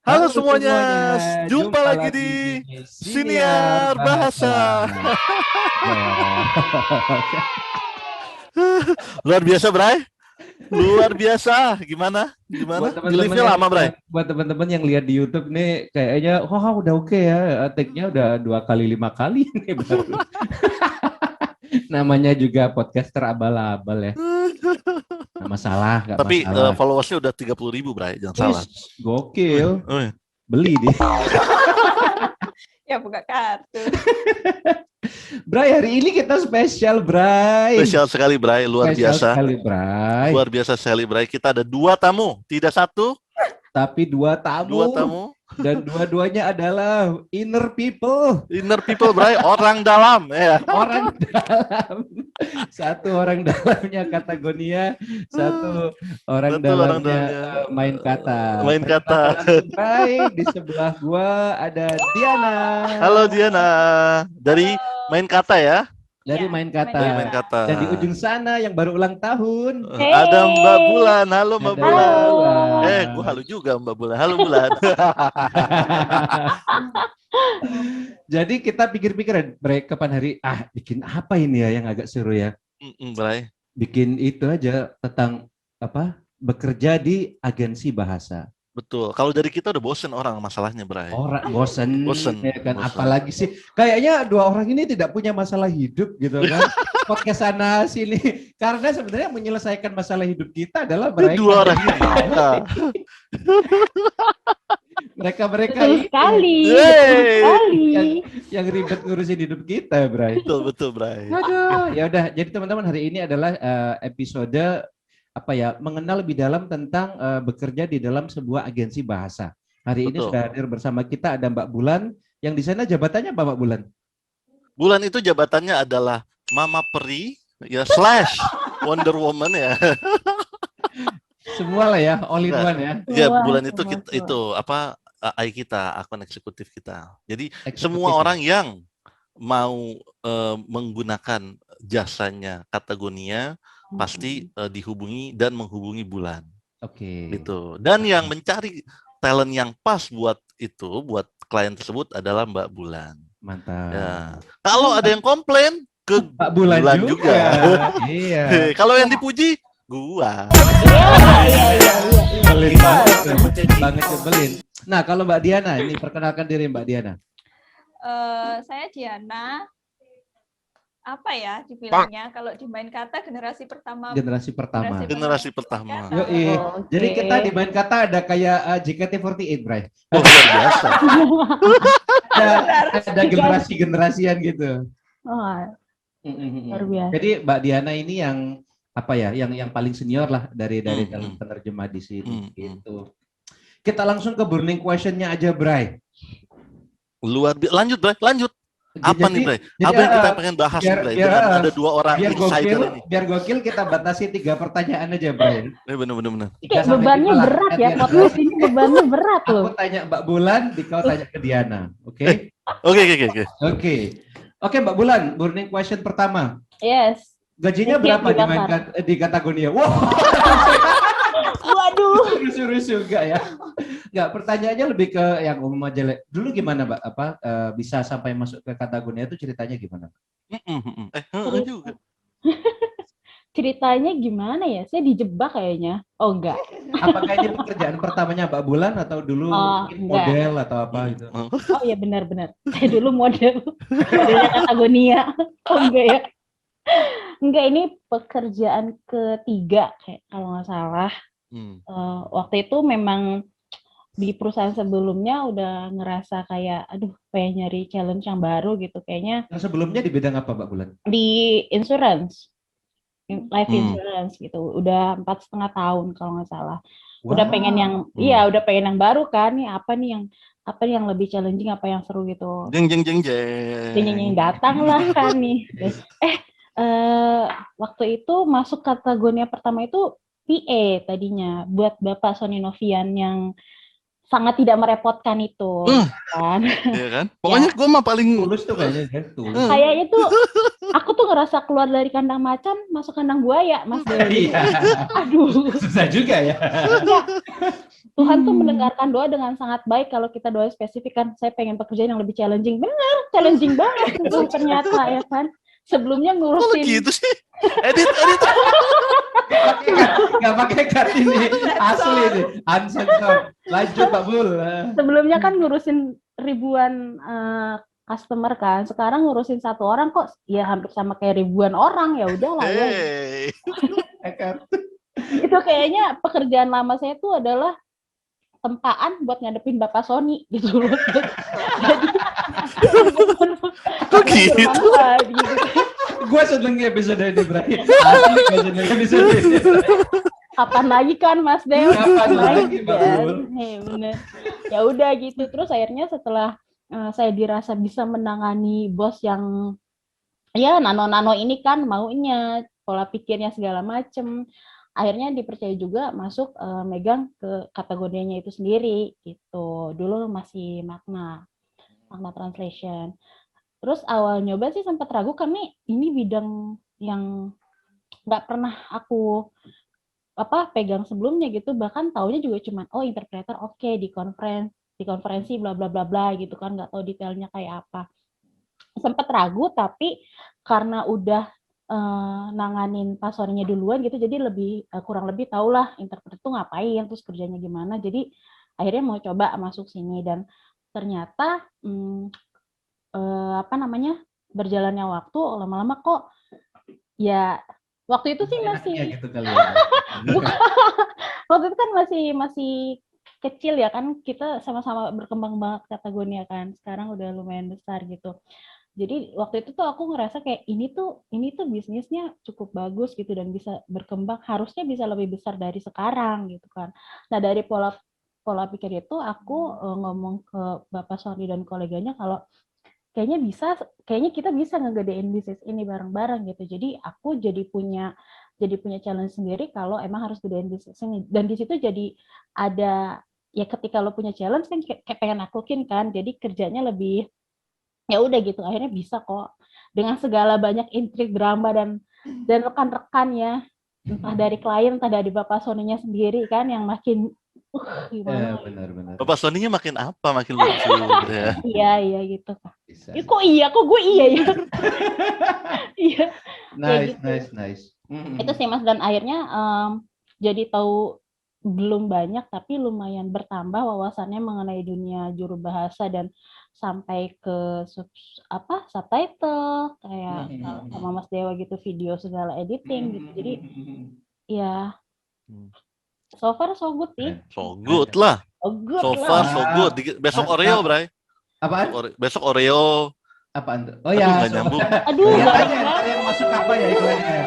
Halo Halo semuanya, semuanya, jumpa jumpa lagi di lagi di Siniar Siniar Bahasa. Bahasa. Gok. Luar biasa, Bray. Luar biasa. Gimana? Buat Gimana? teman-teman Beliefnya yang lama, Bray. buat teman-teman yang lihat di YouTube nih, kayaknya wah udah oke ya, take-nya udah 2 kali 5 kali nih baru. Namanya juga podcaster abal-abal ya. Nggak masalah, nggak Tapi masalah. followersnya udah 30.000, Bray. Jangan salah. Wis, gokil. Wih. Beli deh. Ya buka kartu. Bray, hari ini kita spesial, Bray. Spesial sekali, Bray. Luar Spesial biasa. sekali, Bray. Luar biasa sekali, Bray. Kita ada 2 tamu, tidak 1, Tapi 2 2 tamu. tamu. Dan dua-duanya adalah inner people. Inner people, Bray. Orang dalam, ya. Orang dalam. Satu orang dalamnya Katagonia, satu orang Betul, orang dalamnya dalamnya. main kata. Main kata. Baik, di sebelah gua ada Diana. Halo Diana, dari Main Kata ya. Dari Ya, main kata. Dari Main Kata. Dan di ujung sana yang baru ulang tahun. Hey. Ada Mbak Bulan. Halo Mbak Ada Bulan. Bulan. Gue halu juga Mbak Bulan. Halo Bulan. Jadi kita pikir-pikir, Bre, kapan hari bikin apa ini ya yang agak seru ya? Bray. Bikin itu aja tentang apa? Bekerja di agensi bahasa. Betul. Kalau dari kita udah bosen orang masalahnya, Bray. Orang bosen, Bosen, ya kan? bosen. Apalagi sih, kayaknya 2 orang ini tidak punya masalah hidup gitu kan? Podcast sana sini, karena sebenarnya menyelesaikan masalah hidup kita adalah mereka. 2 orang ini. Nah. mereka Betul ini sekali. Yeay. Betul sekali. yang ribet ngurusin hidup kita, Bray. Betul, Bray. Aduh, ya udah. Jadi teman-teman, hari ini adalah episode apa ya, mengenal lebih dalam tentang bekerja di dalam sebuah agensi bahasa. Hari ini Betul. sudah hadir bersama kita ada Mbak Bulan, yang di sana jabatannya apa, Mbak Bulan? Bulan itu jabatannya adalah Mama Peri ya / Wonder Woman ya. Semua lah ya, all in Nah, one ya. Ya, Semua, Bulan itu semua, kita semua. itu apa AI kita, akun eksekutif kita. Jadi Eksekutif semua ya? orang yang mau menggunakan jasanya Katagonia pasti dihubungi dan menghubungi Bulan. Oke. Gitu. Dan yang mencari talent yang pas buat itu, buat klien tersebut adalah Mbak Bulan. Mantap. Ya. Kalau ada yang komplain ke Mbak Bulan, juga. Iya. Kalau yang dipuji gua. Iya. Nyebelin banget nyebelin. Nah, kalau Mbak Diana, ini perkenalkan diri Mbak Diana. Saya Diana. Apa ya dibilangnya? Kalau di Main Kata generasi pertama. Generasi pertama. Generasi pertama. Yoi. Oke. Jadi kita di Main Kata ada kayak JKT48, Bray. Oh, luar biasa. Ada generasi-generasian gitu. Oh, luar biasa. Jadi Mbak Diana ini yang apa ya, yang paling senior lah dari dalam Hmm, penerjemah di sini Hmm, gitu. Kita langsung ke burning question-nya aja, Bray. Luar biasa. Lanjut, Bray. Lanjut. Apa nih, Bray? jadi, Apa yang kita pengen bahas nih, Bray? Dengan ada 2 orang insider ini. biar gokil kita batasi 3 pertanyaan aja, Bray. Bener. Kayak bebannya berat ya, podcast ini bebannya berat loh. Aku tanya Mbak Bulan, kau tanya ke Diana, oke? Oke. Oke, Mbak Bulan, burning question pertama. Yes. Gajinya Oke, berapa dibakar. di Katagonia? Wow, Waduh. rusuh juga ya. Enggak, pertanyaannya lebih ke yang umum aja. Dulu gimana, Mbak? Bisa sampai masuk ke Katagonia itu ceritanya gimana? Juga. Ceritanya gimana ya? Saya dijebak kayaknya. Oh enggak. Apakah ini pekerjaan pertamanya Mbak Bulan atau dulu mungkin enggak. model atau apa gitu? Oh ya benar-benar. Saya dulu modelnya Katagonia. Oh enggak ya. Enggak, ini pekerjaan ketiga kayak kalau nggak salah. Waktu itu memang di perusahaan sebelumnya udah ngerasa kayak aduh pengen nyari challenge yang baru gitu kayaknya. Yang sebelumnya di bidang apa, Mbak Bulan? Di insurance, life insurance gitu. Udah 4,5 tahun kalau nggak salah. Udah pengen yang udah pengen yang baru kan. Nih apa nih yang lebih challenging, apa yang seru gitu. Jeng. Datang lah kan nih. Terus, waktu itu masuk Katagonia pertama itu PA tadinya buat Bapak Sony Novian yang sangat tidak merepotkan itu, kan? Iya kan? Pokoknya gue mah paling Tulus tuh kayaknya kan, tulus. Kayaknya tuh aku tuh ngerasa keluar dari kandang macan masuk kandang buaya, Mas Dewa. Iya. Aduh, Susah juga ya. Tuhan tuh mendengarkan doa dengan sangat baik kalau kita doa spesifik kan. Saya pengen pekerjaan yang lebih challenging, bener, challenging banget tuh ternyata ya kan. Sebelumnya kok ngurusin gitu sih? Edit. Nggak pakai cut ini, asli ini, unsensor. Lanjut Pak Bul. sebelumnya kan ngurusin ribuan customer kan. Sekarang ngurusin satu orang kok ya hampir sama kayak ribuan orang, ya udahlah ya. Hey. Itu kayaknya pekerjaan lama saya tuh adalah tempaan buat ngadepin Bapak Sony gitu loh. Jadi Kok gitu? bermanfaat gitu. Gue seneng episode ini, Bray. Asli gue seneng episode ini. Kapan lagi kan Mas Dew? Kapan lagi, Pak kan? Bul? Bener. Ya udah gitu. Terus akhirnya setelah saya dirasa bisa menangani bos yang ya nano-nano ini kan maunya, pola pikirnya segala macem. Akhirnya dipercaya juga masuk megang ke kategorinya itu sendiri gitu. Dulu masih Magna translation. Terus awal nyoba sih sempat ragu karena ini bidang yang nggak pernah aku pegang sebelumnya gitu. Bahkan taunya juga cuman interpreter oke, di konferensi bla bla bla bla gitu kan, nggak tahu detailnya kayak apa. Sempat ragu tapi karena udah nanganin pasornya duluan gitu, jadi lebih kurang lebih tahulah interpreter itu ngapain, terus kerjanya gimana. Jadi akhirnya mau coba masuk sini dan ternyata berjalannya waktu lama-lama kok ya waktu itu sih masih gitu kali ya. waktu itu kan masih kecil ya kan, kita sama-sama berkembang banget kategorinya kan. Sekarang udah lumayan besar gitu. Jadi waktu itu tuh aku ngerasa kayak ini tuh bisnisnya cukup bagus gitu dan bisa berkembang, harusnya bisa lebih besar dari sekarang gitu kan. Nah, dari pola pikir itu aku ngomong ke Bapak Sony dan koleganya kalau kayaknya kita bisa ngegedein bisnis ini bareng-bareng gitu. Jadi aku jadi punya challenge sendiri kalau emang harus gedein bisnis ini. Dan di situ jadi ada ya, ketika lo punya challenge kan kayak pengen naklukin kan. Jadi kerjanya lebih ya udah gitu, akhirnya bisa kok dengan segala banyak intrik, drama dan rekan-rekannya, entah dari klien entah dari Bapak Sony-nya sendiri kan yang makin gimana. Benar. Bapak Sony-nya makin apa? Makin lucu ya. Iya gitu. Bisa. Ya, kok gue iya ya. Iya. Nice. Itu sih Mas, dan akhirnya jadi tahu belum banyak tapi lumayan bertambah wawasannya mengenai dunia juru bahasa dan sampai ke subtitle kayak sama Mas Dewa gitu, video segala editing gitu. Jadi ya so far so good sih. So good lah. So far so good. Besok Oreo, Bray. Apaan? Besok Oreo. Apaan tuh? Oh Aduh, ya, nggak nyambung. Aduh, ya, nggak tanya yang masuk apa ya iklannya?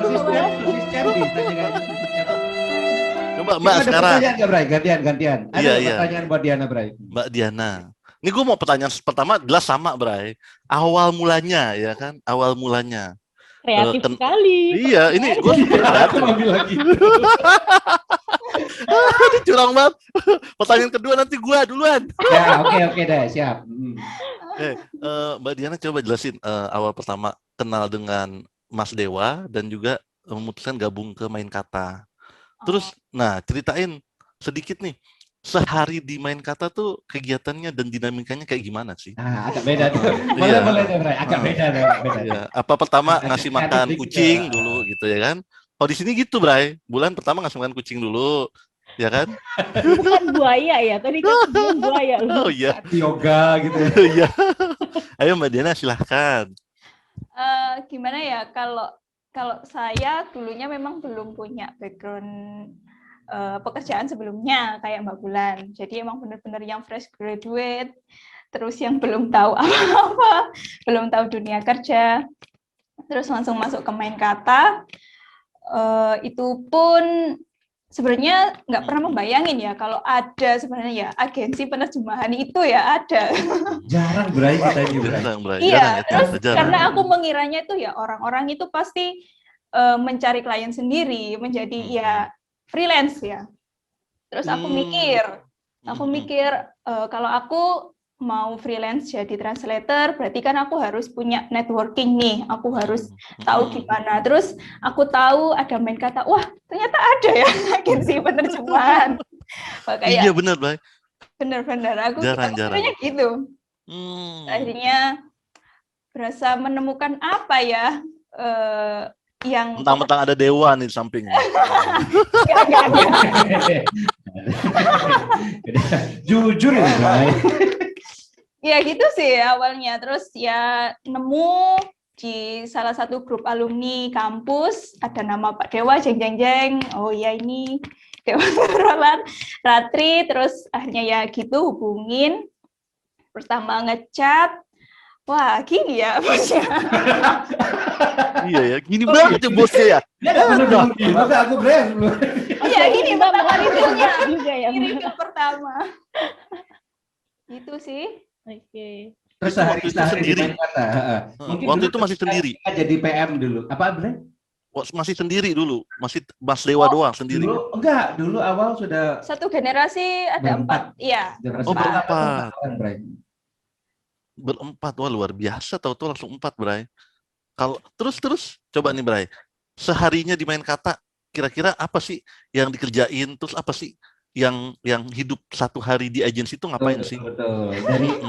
Sosis Candy, tanya kan. Coba Mbak Ada sekarang. pertanyaan nggak, Bray? Gantian. Ada Iya. pertanyaan buat Diana, Bray. Mbak Diana. Ini gue mau pertanyaan pertama jelas sama, Bray. Awal mulanya ya kan? Awal mulanya. kreatif sekali. Iya, ini gue super kreatif. lagi. Ini curang banget. Pertanyaan kedua nanti gue duluan. Ya, oke deh, siap. Mbak Diana coba jelasin awal pertama kenal dengan Mas Dewa dan juga memutuskan gabung ke Main Kata. Terus, nah ceritain sedikit nih, sehari di Main Kata tuh kegiatannya dan dinamikanya kayak gimana sih? Nah, agak beda tuh. Boleh deh, Bray. Agak beda. Iya. Apa pertama ngasih makan kucing dulu gitu ya kan? Kalau di sini gitu, Bray. Bulan pertama ngasih makan kucing dulu, ya kan? Bukan buaya ya, tadi kan buaya. Oh iya. Yoga gitu ya. Iya. Ayo Mbak Diana silahkan. Gimana ya, kalau saya dulunya memang belum punya background pekerjaan sebelumnya kayak Mbak Bulan. Jadi emang benar-benar yang fresh graduate, terus yang belum tahu apa-apa, belum tahu dunia kerja, terus langsung masuk ke Main Kata. Itu pun sebenarnya nggak pernah membayangin ya kalau ada sebenarnya ya agensi penerjemahan itu ya ada. Jarang, Bray, kita ini, Bray. Iya, terus karena aku mengiranya itu ya orang-orang itu pasti mencari klien sendiri, menjadi ya freelance ya. Terus aku mikir kalau aku mau freelance jadi translator, berarti kan aku harus punya networking nih, aku harus tahu gimana. Terus aku tahu ada main kata, wah ternyata ada ya agensi penerjemahan. Iya benar, Bray. Bener-bener, aku Jarang. kiranya gitu. Akhirnya berasa menemukan apa ya yang mentang-mentang ada dewa nih di sampingnya. Jujur ya, Bray. Ya gitu sih awalnya. Terus ya nemu di salah satu grup alumni kampus ada nama Pak Dewa, jeng. Oh ya ini Dewa Roland Ratri. Terus akhirnya ya gitu hubungin. Pertama ngechat, wah gini ya bosnya. Iya ya, gini banget ya bosnya ya. Dia nggak perlu dong, masa aku Bray belum. Iya gini pertama reviewnya. juga ya. Ini review pertama. Gitu sih. Oke. Terus Waktu itu sehari sendiri. di main kata. Mungkin Waktu dulu itu masih sendiri. ketika jadi PM dulu. Apa, Bray? Masih sendiri dulu, masih Mas Dewa doang sendiri. Dulu awal sudah Satu generasi ada berempat. 4. Iya. Oh, berempat. Bray. Berempat, wah luar biasa, tahu-tahu langsung 4, Bray. Kalau terus coba nih, Bray. Seharinya di main kata, kira-kira apa sih yang dikerjain? Terus apa sih yang hidup satu hari di agensi itu ngapain sih? Betul.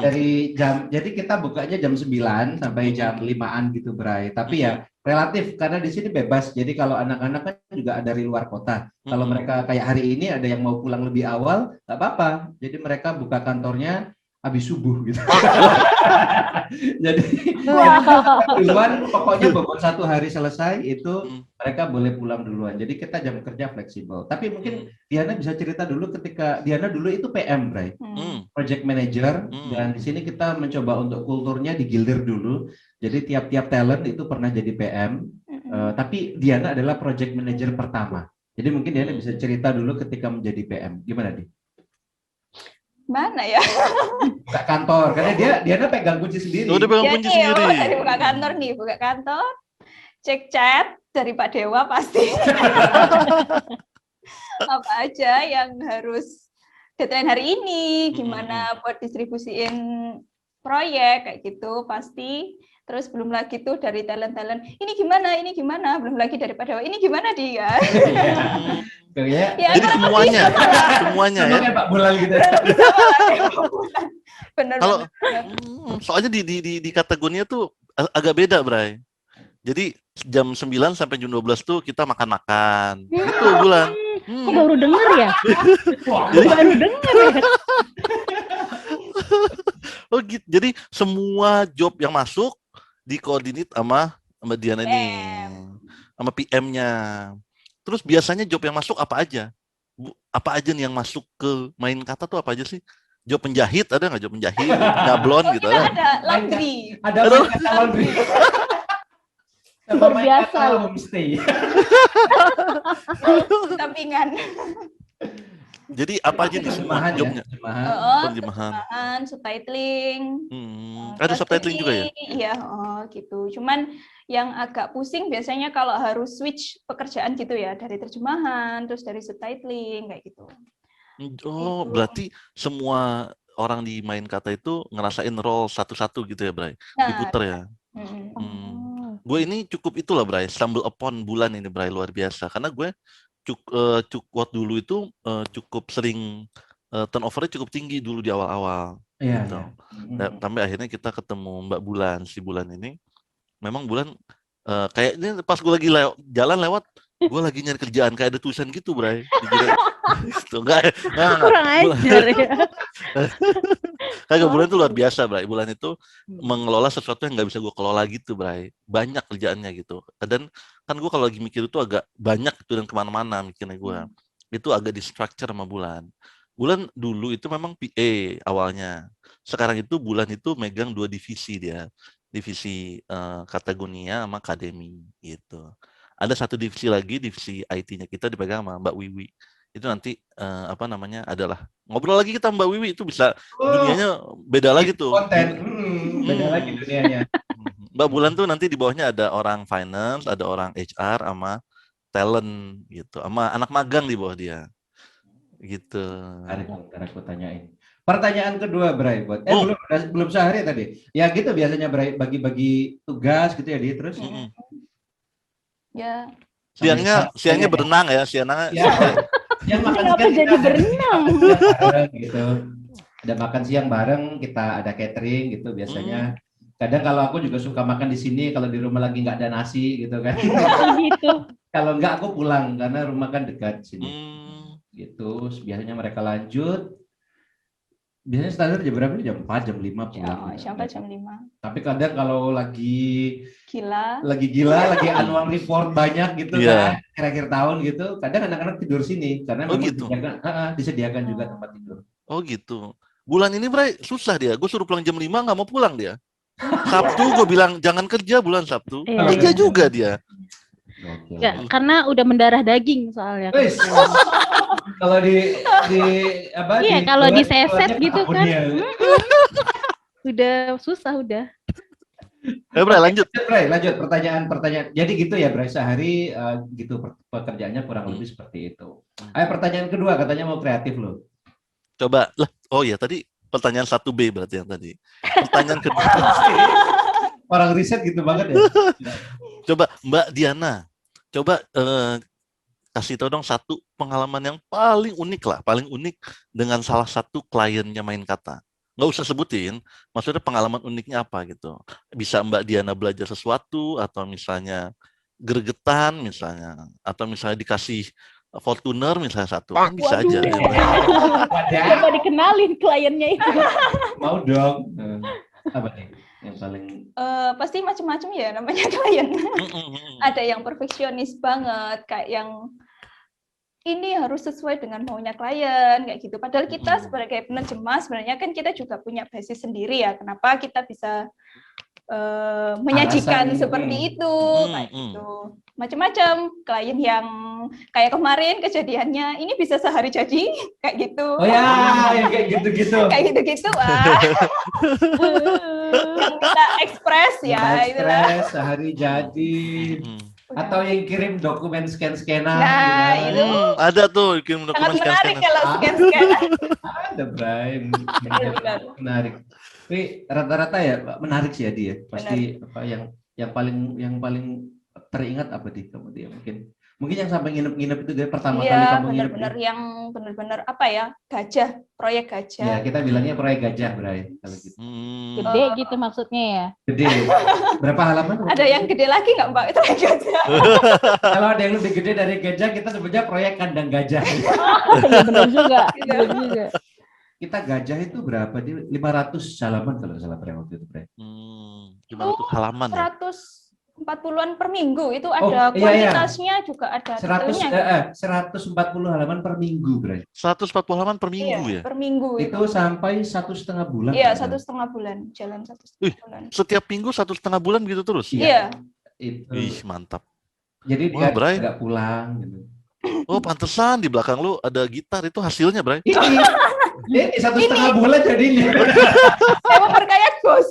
Dari jam, jadi kita bukanya jam 9 sampai jam 5-an gitu, Bray. Tapi ya relatif karena di sini bebas. Jadi kalau anak-anak kan juga dari luar kota. Kalau mereka kayak hari ini ada yang mau pulang lebih awal, nggak apa-apa. Jadi mereka buka kantornya habis subuh gitu. Jadi duluan pokoknya beberapa satu hari selesai itu mereka boleh pulang duluan. Jadi kita jam kerja fleksibel. Tapi mungkin Diana bisa cerita dulu ketika Diana dulu itu PM, Bray. Project manager, dan di sini kita mencoba untuk kulturnya digilir dulu. Jadi tiap-tiap talent itu pernah jadi PM. Tapi Diana adalah project manager pertama. Jadi mungkin Diana bisa cerita dulu ketika menjadi PM. Gimana, Di? Mana ya? Buka kantor, karena Diana pegang kunci sendiri. Udah pegang kunci sendiri. Dari buka kantor nih, buka kantor, cek chat dari Pak Dewa pasti. Apa aja yang harus deadline hari ini, gimana buat distribusiin proyek kayak gitu pasti. Terus belum lagi tuh dari talent-talent, ini gimana, belum lagi dari Pak Dewa, ini gimana dia. Ya. Jadi semuanya ya. Pak Bulan gitu. Benar. Kalau soalnya di kategorinya tuh agak beda, Bray. Jadi jam 9 sampai jam 12 tuh kita makan-makan. Gitu, Bulan. Kok baru denger ya? Baru denger ya? Oh gitu. Jadi semua job yang masuk dikoordinat sama Mbak Diana ini, sama PM-nya. Terus biasanya job yang masuk apa aja? Apa aja nih yang masuk ke main kata tuh apa aja sih? Job penjahit ada nggak? Job penjahit, nyablon gitu ada? Ada laundry. Ada main kata laundry. Luar biasa. Homestay. Sampingan. Jadi apa aja nih semua jobnya? Terjemahan, subtitling. Ada subtitling juga ya? Iya, gitu. Cuman yang agak pusing biasanya kalau harus switch pekerjaan gitu ya, dari terjemahan, terus dari subtitling, kayak gitu. Oh, berarti semua orang di main kata itu ngerasain role satu-satu gitu ya, Bray? Diputer ya? Gue ini cukup itulah, Bray, stumble upon Bulan ini, Bray, luar biasa. Karena gue cukup dulu itu cukup sering turnover-nya cukup tinggi dulu di awal-awal. Iya. Gitu. Sampai akhirnya kita ketemu Mbak Bulan, si Bulan ini. Memang Bulan kayaknya pas gue lagi jalan lewat, gue lagi nyari kerjaan kayak ada tulisan gitu, Bray. Gitu. Kurang ajar ya. Kagak, Bulan itu luar biasa, Bray. Bulan itu mengelola sesuatu yang nggak bisa gue kelola gitu, Bray. Banyak kerjaannya gitu. Dan kan gue kalau lagi mikir itu agak banyak gitu dan kemana-mana mikirnya gue. Itu agak di-structure sama Bulan. Bulan dulu itu memang PA awalnya. Sekarang itu Bulan itu megang 2 divisi dia. Divisi Katagonia sama Akademi gitu. Ada satu divisi lagi, divisi IT-nya kita dipegang sama Mbak Wiwi. Itu nanti adalah ngobrol lagi kita Mbak Wiwi, itu bisa dunianya beda lagi tuh. Konten, beda lagi dunianya. Mbak Bulan tuh nanti di bawahnya ada orang finance, ada orang HR sama talent gitu, sama anak magang di bawah dia. Gitu. Ntar aku tanyain. Pertanyaan kedua, Bray, buat belum sehari tadi. Ya gitu biasanya Bray bagi-bagi tugas gitu ya dia terus. Ya. Siangnya berenang ya, siangnya. Yang makan Kenapa siang jadi berenang? gitu. Ada makan siang bareng, kita ada catering gitu biasanya. Kadang kalau aku juga suka makan di sini kalau di rumah lagi nggak ada nasi gitu kan. Gitu. Kalau nggak aku pulang karena rumah kan dekat sini. Gitu. Biasanya mereka lanjut. Biasanya standar jam berapa? Jam 4, jam 5 pulang. Sampai jam 5. Tapi kadang kalau lagi gila, lagi annual report banyak gitu kan, akhir tahun gitu, kadang anak-anak tidur sini karena memang gitu. disediakan juga tempat tidur. Oh gitu. Bulan ini Bray susah dia. Gue suruh pulang jam 5 nggak mau pulang dia. Sabtu gue bilang jangan kerja bulan Sabtu. Kerja juga dia. Ya, karena udah mendarah daging soalnya. Kalau di apa? Iya, kalau diseset gitu kan. Udah susah udah. Bray, lanjut. Bray, lanjut pertanyaan. Jadi gitu ya, Bray, sehari gitu pekerjaannya kurang lebih seperti itu. Ayo pertanyaan kedua, katanya mau kreatif loh. Coba lah. Oh ya, tadi pertanyaan 1B berarti yang tadi. Pertanyaan kedua. Orang riset gitu banget ya. Coba Mbak Diana. Coba kasih tahu dong satu pengalaman yang paling unik dengan salah satu kliennya Main Kata. Nggak usah sebutin, maksudnya pengalaman uniknya apa gitu. Bisa Mbak Diana belajar sesuatu, atau misalnya gregetan misalnya, atau misalnya dikasih Fortuner misalnya satu, kan bisa aja. Coba dikenalin kliennya itu. Mau dong. Apa nih yang paling? Pasti macam-macam ya namanya klien. Ada yang perfeksionis banget, kayak yang ini harus sesuai dengan maunya klien kayak gitu. Padahal kita sebagai penerjemah sebenarnya kan kita juga punya basis sendiri ya. Kenapa kita bisa menyajikan seperti itu kayak gitu. Macam-macam klien yang kayak kemarin kejadiannya ini bisa sehari jadi kayak gitu. Oh ya, kayak gitu-gitu. Kayak gitu-gitu yang kita ekspres ya itulah. Sehari jadi. Atau yang kirim dokumen scan-scanan. Nah, itu ada tuh kirim dokumen scan-scanan. Sangat menarik kalau scan-scanan. Ada, Bray. Menarik. Tapi rata-rata ya menarik sih ya dia. Pasti apa yang paling teringat apa di kamu dia mungkin yang sampai nginep-nginep itu dia pertama kali kamu nginep. Iya, benar-benar yang benar-benar apa ya? Gajah, proyek gajah. Ya, kita bilangnya proyek gajah, Bray, kalau gitu. Gede gitu maksudnya ya. Gede. Berapa halaman? Ada yang gede lagi nggak, Mbak? Itu gajah. Kalau ada yang lebih gede dari gajah, kita sebutnya proyek kandang gajah. Iya benar juga. Benar juga. Kita gajah itu berapa? Di 500 halaman kalau nggak salah waktu itu, Bray. 500 halaman ya. 140-an per minggu itu ada kuantitasnya juga ada 140 halaman per minggu, Bray. 140 halaman per minggu ya? Per minggu itu sampai 1,5 bulan. Iya, 1,5 bulan, jalan 1,5 bulan. Setiap minggu 1,5 bulan gitu terus? Iya. Ih, mantap. Jadi dia nggak pulang gitu. Oh, pantesan di belakang lu ada gitar, itu hasilnya, Bray. Ini 1,5 bulan jadinya. Saya memperkaya bos.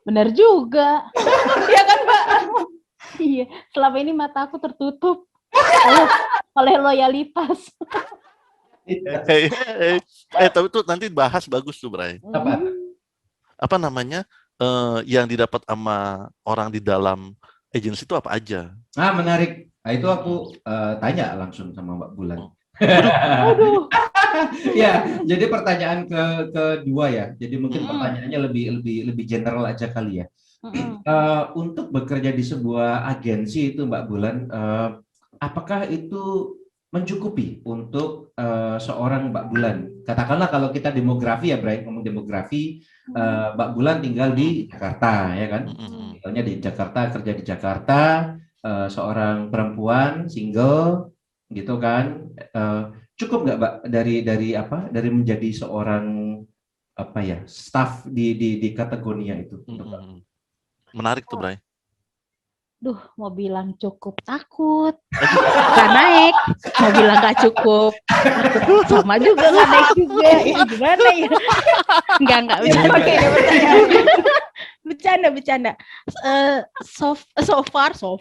Benar juga. Iya kan, Mbak? Iya, selama ini mata aku tertutup oleh loyalitas. Tapi itu nanti bahas bagus tuh, Bray. Apa namanya? Yang didapat sama orang di dalam agensi itu apa aja? Menarik. Nah, itu aku tanya langsung sama Mbak Bulan. Ya, jadi pertanyaan kedua ya. Jadi mungkin pertanyaannya lebih general aja kali ya. Untuk bekerja di sebuah agensi itu, Mbak Bulan, apakah itu mencukupi untuk seorang Mbak Bulan? Katakanlah kalau kita demografi ya, Bray, ngomong demografi, Mbak Bulan tinggal di Jakarta, ya kan? Tinggalnya di Jakarta, kerja di Jakarta, seorang perempuan single, gitu kan? Cukup nggak, Mbak, dari menjadi seorang staff di kategorinya itu? Menarik tuh, Bray. Mau bilang cukup takut, nggak naik. Mau bilang nggak cukup, sama juga nggak naik juga. Ya gimana ya? Nggak bercanda. So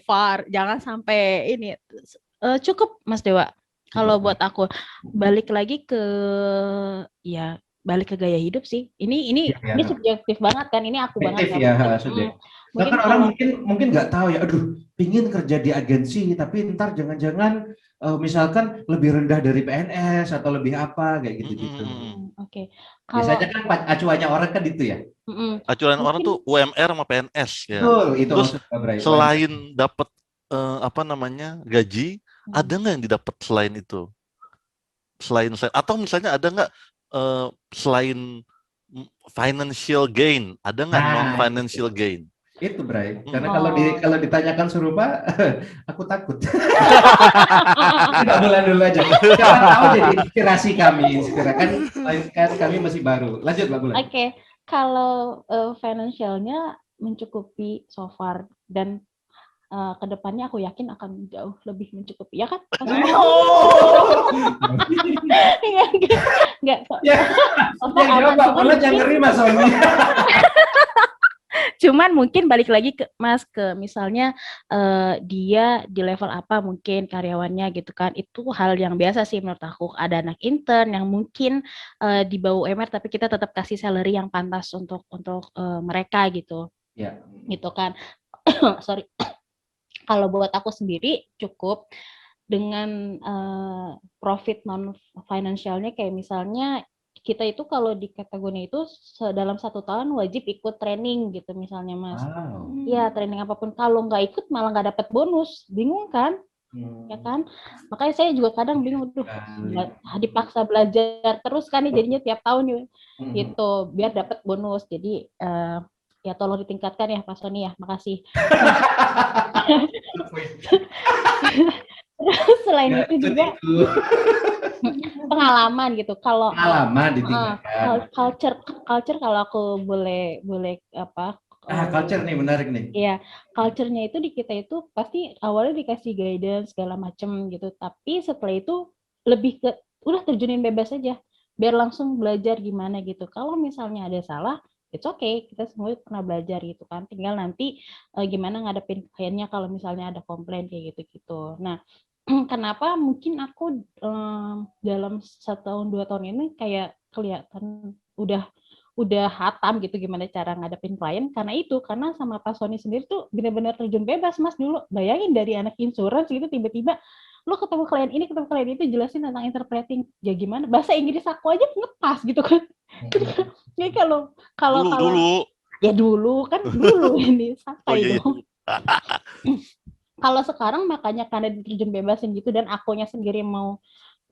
far, jangan sampai ini. Cukup Mas Dewa. Kalau Cukup. buat aku balik lagi ke balik ke gaya hidup sih. Ini Ya. subjektif banget kan. Ini aku banget Subjektif ya. ya, subjektif. Nah, Mungkin kan orang kalau mungkin nggak tahu ya, aduh, pingin kerja di agensi, tapi ntar jangan-jangan misalkan lebih rendah dari PNS atau lebih apa kayak gitu-gitu. oke. Biasanya Kalau kan acuannya orang kan itu ya. Acuan orang mungkin tuh UMR sama PNS ya. Betul, itu Terus maksud Pak Bray. selain dapat gaji, ada nggak yang didapat selain itu? Selain atau misalnya ada nggak selain financial gain, ada nggak non financial gain? Itu Bray, karena kalau ditanyakan serupa, aku takut. Tidak boleh dulu aja. Siapa tahu jadi inspirasi kami. Kan kami masih baru. Lanjut Mbak Bulan. Oke. Kalau financialnya mencukupi so far dan kedepannya aku yakin akan jauh lebih mencukupi, ya kan? Enggak kok. Ya, Mbak Bulan yang ngeri Mas Sony. Cuman mungkin balik lagi ke Mas ke misalnya dia di level apa mungkin karyawannya gitu kan, itu hal yang biasa sih menurut aku. Ada anak intern yang mungkin di bawah UMR tapi kita tetap kasih salary yang pantas untuk mereka gitu. Ya. Gitu kan. Sorry. Kalau buat aku sendiri cukup dengan profit non financialnya, kayak misalnya kita itu kalau di kategori itu dalam 1 tahun wajib ikut training gitu misalnya Mas. Ya training apapun, kalau nggak ikut malah nggak dapat bonus, bingung kan? Ya kan? Makanya saya juga kadang bingung, dipaksa belajar terus kan jadinya tiap tahun gitu biar dapat bonus. Jadi ya tolong ditingkatkan ya Pak Sony ya, makasih. Selain itu juga pengalaman gitu. Kalau pengalaman ditingkatkan. Culture kalau aku boleh apa? Culture nih menarik nih. Iya, culture-nya itu di kita itu pasti awalnya dikasih guidance segala macam gitu, tapi setelah itu lebih ke udah terjunin bebas aja, biar langsung belajar gimana gitu. Kalau misalnya ada salah, it's okay, kita semua pernah belajar gitu kan. Tinggal nanti gimana ngadepin kliennya kalau misalnya ada komplain kayak gitu-gitu. Nah, kenapa mungkin aku dalam 1 tahun 2 tahun ini kayak kelihatan udah hatam gitu gimana cara ngadepin klien, karena sama Pak Sony sendiri tuh benar-benar terjun bebas Mas dulu. Bayangin dari anak insurance gitu tiba-tiba lo ketemu klien ini, ketemu klien itu, jelasin tentang interpreting. Ya gimana? Bahasa Inggris aku aja ngepas gitu kan. Jadi kalau ya dulu ini santai dong. Kalau sekarang makanya karena diterjun bebasin gitu dan akunya sendiri mau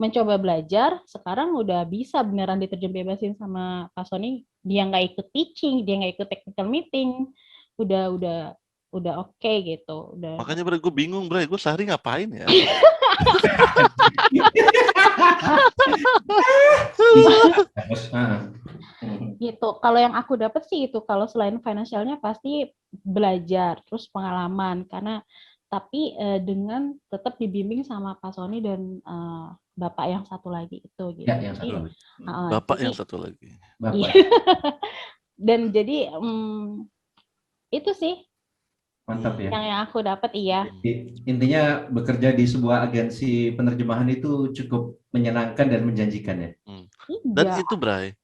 mencoba belajar, sekarang udah bisa beneran diterjun bebasin sama Pak Sony. Dia nggak ikut teaching, dia nggak ikut technical meeting, udah oke gitu. Makanya gue bingung, gue sehari ngapain ya? Gitu. Kalau yang aku dapat sih itu, kalau selain financialnya pasti belajar, terus pengalaman, tapi dengan tetap dibimbing sama Pak Sony dan Bapak yang satu lagi itu gitu. Ya, yang satu lagi. Bapak yang satu lagi. Bapak. Dan jadi itu sih. Mantap ya. Yang aku dapat iya. Intinya bekerja di sebuah agensi penerjemahan itu cukup menyenangkan dan menjanjikan ya. Dan itu Bray,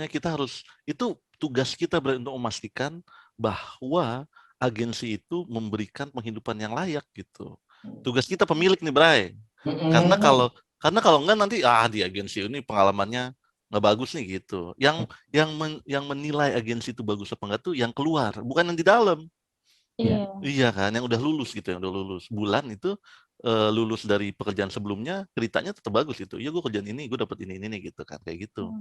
kita harus, itu tugas kita Bray, untuk memastikan bahwa agensi itu memberikan penghidupan yang layak gitu. Tugas kita pemilik nih Bray. Karena kalau enggak nanti di agensi ini pengalamannya nggak bagus nih gitu. Yang menilai agensi itu bagus apa enggak tuh yang keluar, bukan yang di dalam. Iya kan, yang udah lulus gitu, yang udah lulus bulan itu lulus dari pekerjaan sebelumnya, ceritanya tetap bagus gitu. Iya gue kerjaan ini, gue dapat ini gitu kan, kayak gitu.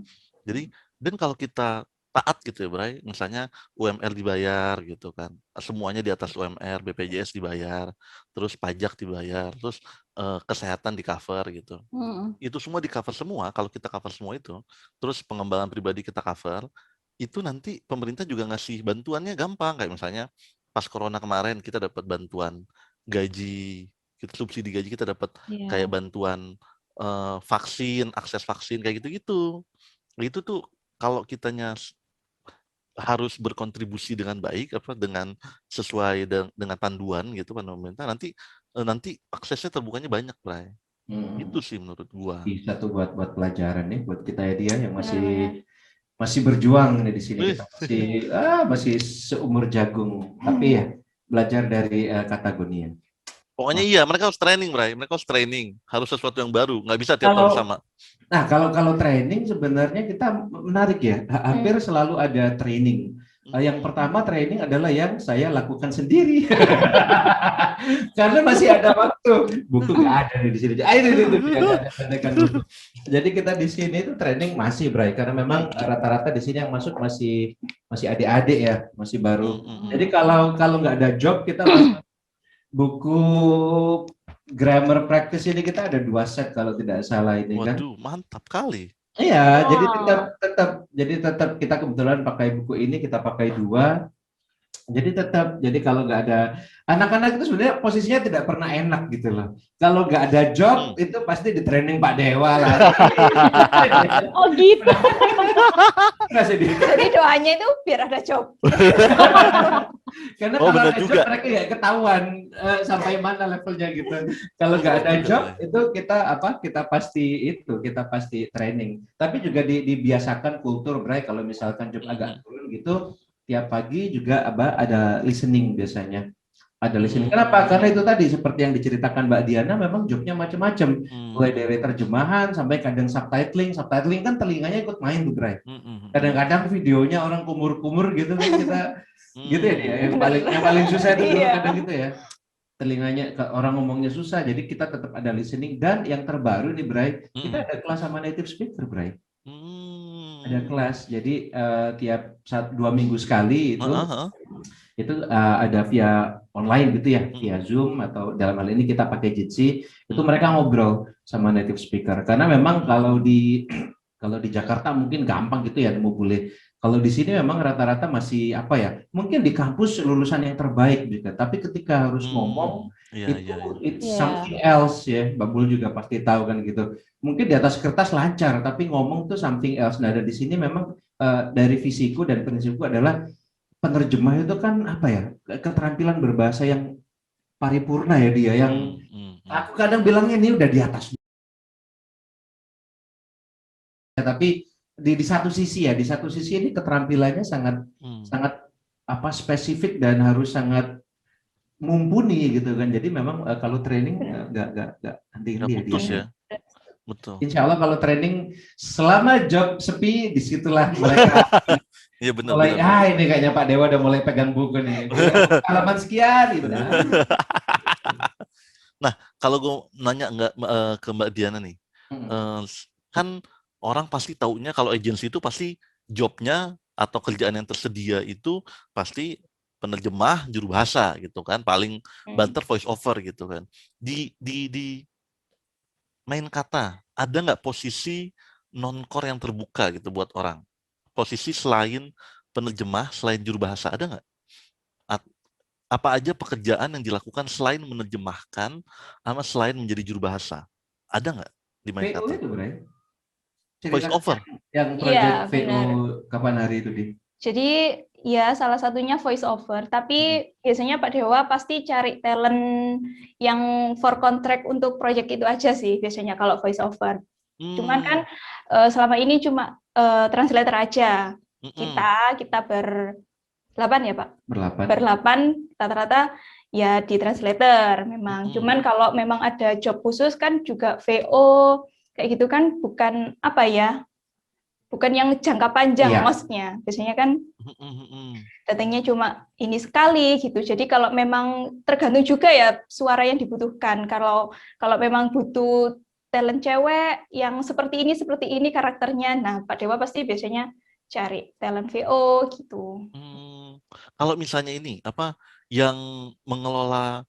Jadi dan kalau kita taat gitu ya Bray, misalnya UMR dibayar gitu kan, semuanya di atas UMR, BPJS dibayar, terus pajak dibayar, terus kesehatan di cover gitu. Itu semua di cover semua. Kalau kita cover semua itu, terus pengembangan pribadi kita cover, itu nanti pemerintah juga ngasih bantuannya gampang, kayak misalnya pas corona kemarin kita dapat bantuan gaji, subsidi gaji, kita dapat kayak bantuan vaksin, akses vaksin kayak gitu-gitu. Itu tuh kalau kitanya harus berkontribusi dengan baik, dengan sesuai dengan panduan gitu kan pemerintah, nanti nanti aksesnya terbukanya banyak, Bray. Itu sih menurut gua. Bisa tuh buat pelajaran nih buat kita ya dia yang Benar-benar. masih berjuang nih di sini, kita masih seumur jagung, tapi ya belajar dari Katagonia. Pokoknya iya, mereka harus training, Bray. Mereka harus training, harus sesuatu yang baru, nggak bisa tiap tahun sama. Nah, kalau training sebenarnya kita menarik ya, hampir selalu ada training. Yang pertama training adalah yang saya lakukan sendiri, karena masih ada waktu. Buku nggak ada di sini. Itu. Jadi kita di sini itu training masih, Bray, karena memang rata-rata di sini yang masuk masih adik-adik ya, masih baru. Jadi kalau nggak ada job kita masuk buku grammar practice ini kita ada 2 set kalau tidak salah ini. Waduh, mantap kali. Iya, jadi tetap kita kebetulan pakai buku ini, kita pakai 2. Jadi kalau nggak ada anak-anak itu sebenarnya posisinya tidak pernah enak gitu loh. Kalau nggak ada job itu pasti di training Pak Dewa lah. Oh gitu. Jadi doanya itu biar ada job. Karena kalau ada job mereka ya ketahuan sampai mana levelnya gitu. Kalau nggak ada job itu kita pasti training. Tapi juga dibiasakan kultur, Bray, kalau misalkan job agak turun gitu, tiap pagi juga ada listening biasanya. Ada listening. Kenapa? Karena itu tadi seperti yang diceritakan Mbak Diana, memang jobnya macam-macam. Mulai dari terjemahan sampai kadang subtitling. Subtitling kan telinganya ikut main tuh, Bray. Kadang-kadang videonya orang kumur-kumur gitu kan kita gitu ya dia. Yang paling susah itu dulu kadang gitu ya. Telinganya orang ngomongnya susah, jadi kita tetap ada listening. Dan yang terbaru nih, Bray, kita ada kelas sama native speaker, Bray. Ada kelas, jadi tiap 2 minggu sekali itu ada via online gitu ya, via Zoom atau dalam hal ini kita pakai Jitsi, itu mereka ngobrol sama native speaker. Karena memang kalau di Jakarta mungkin gampang gitu ya, mau boleh. Kalau di sini memang rata-rata masih mungkin di kampus lulusan yang terbaik gitu. Tapi ketika harus ngomong it's something else ya. Babul juga pasti tahu kan gitu. Mungkin di atas kertas lancar, tapi ngomong tuh something else. Nah, di sini memang dari visiku dan prinsipku adalah penerjemah itu kan keterampilan berbahasa yang paripurna ya dia. Yang aku kadang bilangnya ini udah di atas. Tapi di satu sisi ini keterampilannya sangat spesifik dan harus sangat mumpuni gitu kan. Jadi memang kalau training nggak henti-henti ya. Betul. Insya Allah kalau training selama job sepi, disitulah mereka iya benar. Mulai ini kayaknya Pak Dewa udah mulai pegang buku nih. Halaman sekian gitu. Nah, kalau gue nanya ke Mbak Diana nih, kan orang pasti taunya kalau agensi itu pasti jobnya atau kerjaan yang tersedia itu pasti penerjemah juru bahasa gitu kan, paling banter voice over gitu kan. Di main kata ada nggak posisi non-core yang terbuka gitu buat orang? Posisi selain penerjemah, selain juru bahasa, ada nggak? Apa aja pekerjaan yang dilakukan selain menerjemahkan sama selain menjadi juru bahasa? Ada nggak di main kata? itu, Bray. Voice over. Yang project VO kapan hari itu, Di? Jadi ya salah satunya voice over, tapi biasanya Pak Dewa pasti cari talent yang for contract untuk project itu aja sih biasanya kalau voice over. Cuman kan selama ini cuma translator aja. Kita ber-8 ya Pak? Ber-8 rata-rata ya di translator memang. Cuman kalau memang ada job khusus kan juga VO kayak gitu kan, bukan bukan yang jangka panjang maksudnya. Biasanya kan datangnya cuma ini sekali gitu. Jadi kalau memang tergantung juga ya suara yang dibutuhkan. Kalau memang butuh talent cewek yang seperti ini karakternya, nah Pak Dewa pasti biasanya cari talent VO gitu. Kalau misalnya ini yang mengelola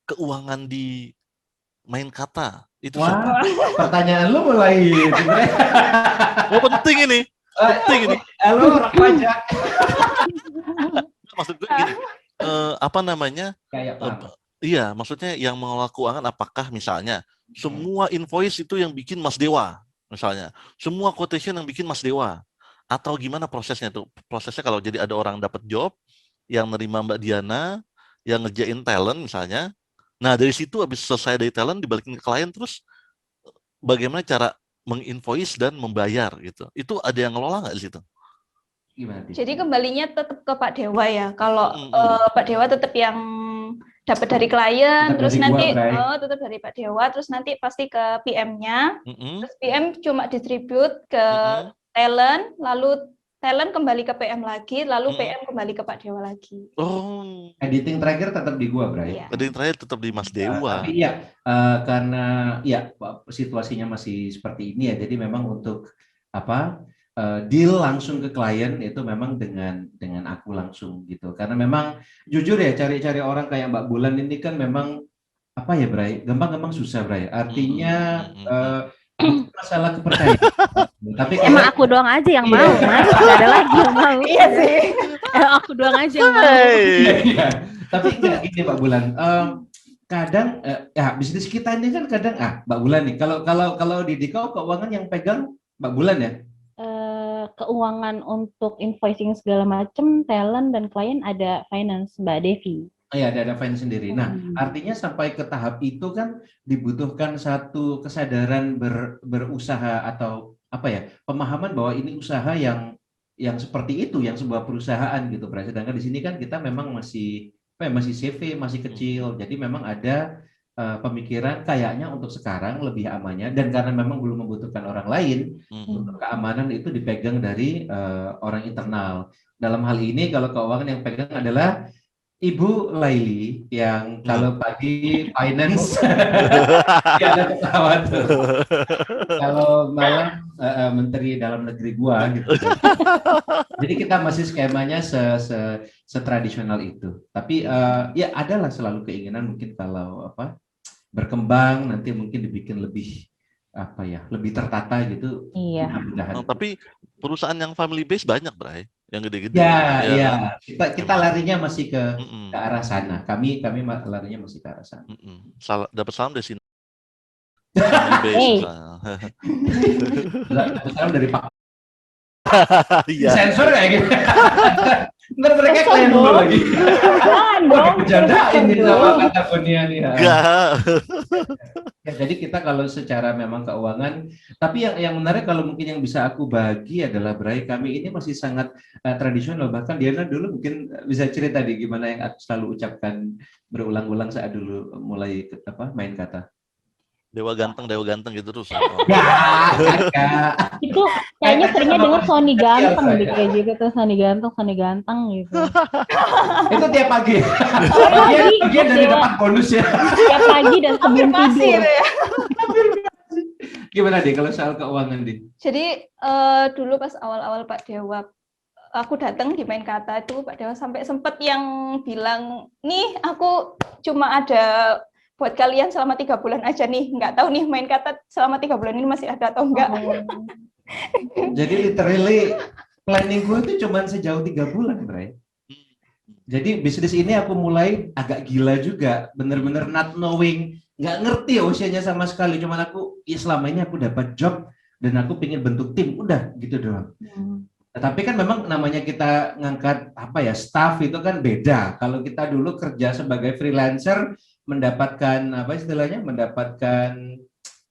keuangan di main kata itu siapa? Pertanyaan lu mulai penting ini. Halo orang pajak. Maksud gue gini, iya, maksudnya yang mengelola keuangan apakah misalnya semua invoice itu yang bikin Mas Dewa, misalnya semua quotation yang bikin Mas Dewa, atau gimana prosesnya tuh? Prosesnya kalau jadi ada orang dapat job yang nerima Mbak Diana, yang ngerjain talent misalnya, Nah, dari situ habis selesai dari talent dibalikin ke klien, terus bagaimana cara menginvoice dan membayar gitu. Itu ada yang ngelola nggak di situ? Gimana, Di? Jadi kembalinya tetap ke Pak Dewa ya. Kalau Mm-mm. Pak Dewa tetap yang dapat dari klien, Tetap terus dari nanti gua, Bray. tetap dari Pak Dewa, terus nanti pasti ke PM-nya. Mm-mm. Terus PM cuma distribute ke Mm-mm. talent, lalu talent kembali ke PM lagi, lalu Mm-mm. PM kembali ke Pak Dewa lagi. Oh, Editing tracker tetap di gua, Bray. Iya. ada yang terakhir tetap di Mas Dewa. Tapi ya karena ya situasinya masih seperti ini ya, jadi memang untuk deal langsung ke klien itu memang dengan aku langsung gitu. Karena memang jujur ya cari-cari orang kayak Mbak Bulan ini kan memang apa ya, Bray, gampang-gampang susah, Bray. Artinya masalah kepercayaan. Tapi Emang aku doang aja yang mau, Mas. Gak ada lagi yang mau. Iya sih. Aku doang aja yang mau. Iya. Tapi enggak gini, Mbak Bulan. Kadang ya bisnis kita ini kan kadang Mbak Bulan nih. Kalau di Dikau keuangan yang pegang Mbak Bulan ya. Keuangan untuk invoicing segala macam, talent dan klien ada finance Mbak Devi. Iya, ada finance sendiri. Nah, artinya sampai ke tahap itu kan dibutuhkan satu kesadaran berusaha atau apa ya, pemahaman bahwa ini usaha yang seperti itu, yang sebuah perusahaan gitu. Sedangkan di sini kan kita memang masih masih CV, masih kecil. Jadi memang ada pemikiran kayaknya untuk sekarang lebih amannya, dan karena memang belum membutuhkan orang lain, untuk keamanan itu dipegang dari orang internal. Dalam hal ini kalau keuangan yang pegang adalah Ibu Laili, yang kalau pagi finance ya ada ketawa tuh. Kalau malam Menteri Dalam Negeri gua gitu. Jadi kita masih skemanya setradisional itu. Tapi ya adalah selalu keinginan mungkin kalau berkembang nanti mungkin dibikin lebih lebih tertata gitu. Iya. Tapi perusahaan yang family base banyak, Bray, yang gede-gede. Ya. Kita larinya masih ke arah sana. Kami larinya masih ke arah sana. Dapat salam dari sini. Dapat salam dari Pak. Iya. Sensor kayak gitu. Ntar mereka klaim dulu lagi. Wah, bercandain nih sama Patagonia nih. Ya, jadi kita kalau secara memang keuangan, tapi yang menarik kalau mungkin yang bisa aku bagi adalah, Bray, kami ini masih sangat tradisional. Bahkan Diana dulu mungkin bisa cerita di gimana yang aku selalu ucapkan berulang-ulang saat dulu mulai main kata. Dewa ganteng gitu terus. Itu kayaknya seringnya dengar Sony ganteng gitu kayak gitu tuh, Sony ganteng gitu. Itu tiap pagi. Bagian dari dapat bonus ya. Tiap pagi dan sebelum tidur. Ya. Gimana deh kalau soal keuangan, Di? Jadi dulu pas awal-awal Pak Dewa, aku datang di main kata itu, Pak Dewa sampai sempat yang bilang, nih aku cuma ada buat kalian selama 3 bulan aja nih, nggak tahu nih main kata selama 3 bulan ini masih ada atau enggak. Jadi literally planning gue itu cuma sejauh 3 bulan, Bray. Jadi bisnis ini aku mulai agak gila juga, bener-bener not knowing, nggak ngerti usianya sama sekali. Cuman aku selama ini aku dapat job dan aku pengen bentuk tim, udah gitu doang. Tapi kan memang namanya kita ngangkat staff itu kan beda. Kalau kita dulu kerja sebagai freelancer, mendapatkan mendapatkan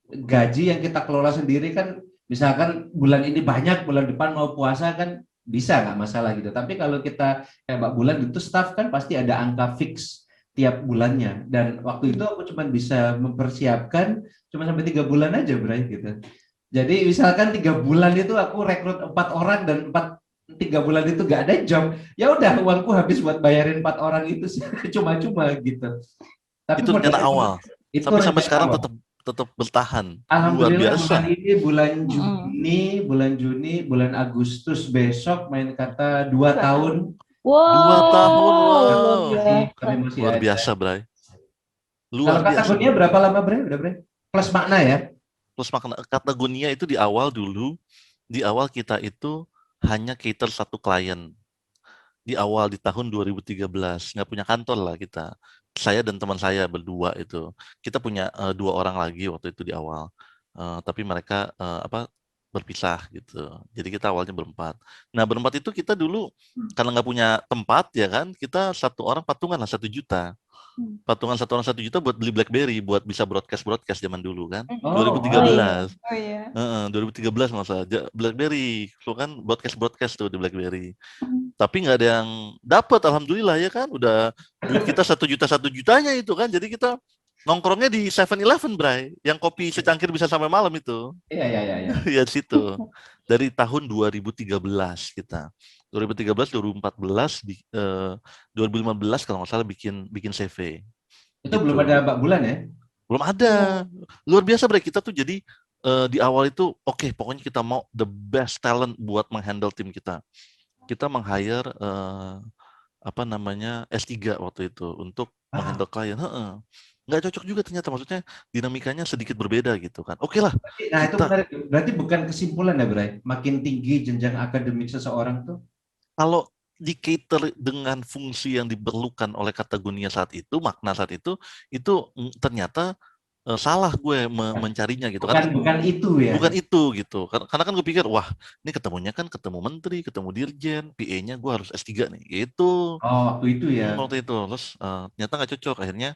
gaji yang kita kelola sendiri kan, misalkan bulan ini banyak, bulan depan mau puasa kan bisa, nggak masalah gitu. Tapi kalau kita kayak Mbak Bulan itu staff kan pasti ada angka fix tiap bulannya, dan waktu itu aku cuma bisa mempersiapkan cuma sampai 3 bulan aja, Bray, gitu. Jadi misalkan 3 bulan itu aku rekrut 4 orang dan 3 bulan itu nggak ada job, ya udah uangku habis buat bayarin 4 orang itu cuma-cuma gitu. Tapi itu rencana awal. Sampai sekarang tetap bertahan. Alhamdulillah bulan ini bulan Juni, bulan Agustus besok main kata 2 tahun. Wow. 2 tahun. Kami masih luar biasa, Bray. Kalau kata Gunia berapa lama, Bray? Udah, Bray? Plus makna ya? Plus makna. Kata Gunia itu di awal kita itu hanya cater 1 klien. Di awal di tahun 2013, nggak punya kantor lah kita. Saya dan teman saya berdua itu, kita punya 2 orang lagi waktu itu di awal, tapi mereka berpisah gitu. Jadi kita awalnya berempat. Nah, berempat itu kita dulu karena nggak punya tempat ya kan, kita 1 orang patungan lah 1 juta. Patungan satu orang 1 juta buat beli BlackBerry, buat bisa broadcast zaman dulu kan. Oh, 2013. Oh iya. 2013 nggak salah. BlackBerry, so kan broadcast tuh di BlackBerry. Tapi nggak ada yang dapat, alhamdulillah ya kan. Udah duit kita 1 juta 1 jutanya itu kan. Jadi kita nongkrongnya di 7-Eleven, Bray. Yang kopi secangkir bisa sampai malam itu. Iya. Ya di situ. Dari tahun 2013 kita. 2013, 2014, 2015 kalau nggak salah bikin CV. Itu belum ada Mbak Bulan ya? Belum ada. Luar biasa, Bray. Kita tuh jadi di awal itu oke, pokoknya kita mau the best talent buat menghandle tim kita. Kita meng-hire S3 waktu itu untuk menghandle klien. Nggak cocok juga ternyata, maksudnya dinamikanya sedikit berbeda gitu kan. Oke lah. Nah, itu menarik. Berarti bukan kesimpulan ya, Bray? Makin tinggi jenjang akademik seseorang tuh? Kalau di cater dengan fungsi yang diperlukan oleh Katagonia saat itu, makna saat itu ternyata salah gue mencarinya gitu. Bukan itu ya? Bukan itu gitu. Karena kan gue pikir, wah ini ketemu menteri, ketemu dirjen, PA-nya gue harus S3 nih, gitu. Oh, waktu itu ya? Waktu itu. Terus ternyata nggak cocok. Akhirnya,